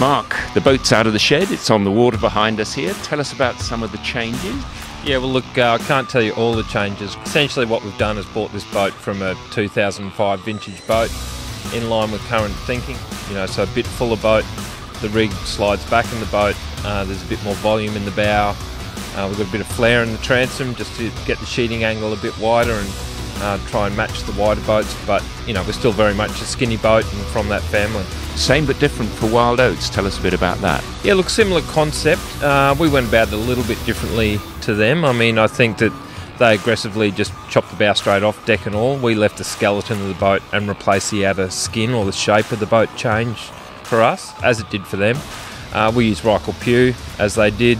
Mark, the boat's out of the shed, it's on the water behind us here. Tell us about some of the changes. Yeah, well look, I can't tell you all the changes. Essentially what we've done is bought this boat from a 2005 vintage boat in line with current thinking. So a bit fuller boat, the rig slides back in the boat, there's a bit more volume in the bow, we've got a bit of flare in the transom just to get the sheeting angle a bit wider and try and match the wider boats, but we're still very much a skinny boat and from that family. Same but different for Wild Oats. Tell us a bit about that. Yeah, look, similar concept. We went about it a little bit differently to them. I think that they aggressively just chopped the bow straight off, deck and all. We left the skeleton of the boat and replaced the outer skin or the shape of the boat change for us, as it did for them. We used Rykel Pew as they did.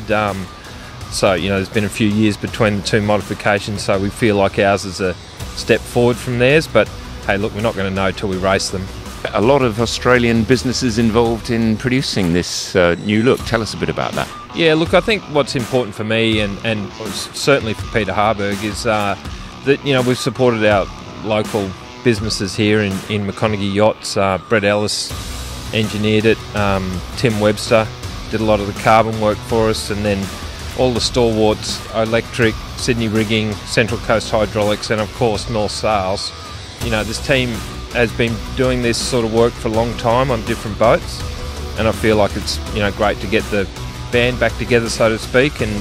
So, there's been a few years between the two modifications, so we feel like ours is a step forward from theirs, but hey, look, we're not going to know till we race them. A lot of Australian businesses involved in producing this new look. Tell us a bit about that. Yeah, look, I think what's important for me and certainly for Peter Harburg is that, we've supported our local businesses here in McConaughey Yachts. Brett Ellis engineered it, Tim Webster did a lot of the carbon work for us, and then all the stalwarts, Electric, Sydney Rigging, Central Coast Hydraulics, and of course North Sails. This team has been doing this sort of work for a long time on different boats, and I feel like it's great to get the band back together, so to speak, and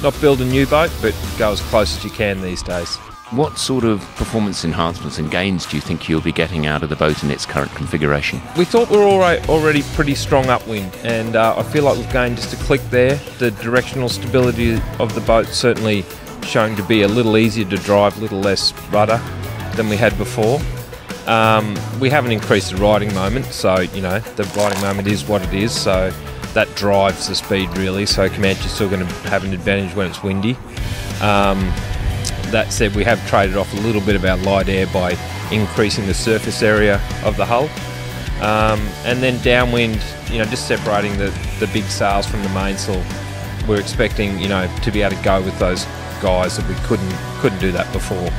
not build a new boat, but go as close as you can these days. What sort of performance enhancements and gains do you think you'll be getting out of the boat in its current configuration? We thought we were already pretty strong upwind, and I feel like we've gained just a click there. The directional stability of the boat certainly showing to be a little easier to drive, a little less rudder than we had before. We haven't increased the riding moment, so the riding moment is what it is, so that drives the speed really, so Comanche's still going to have an advantage when it's windy. That said, we have traded off a little bit of our light air by increasing the surface area of the hull, and then downwind, just separating the big sails from the mainsail. We're expecting to be able to go with those guys that we couldn't do that before.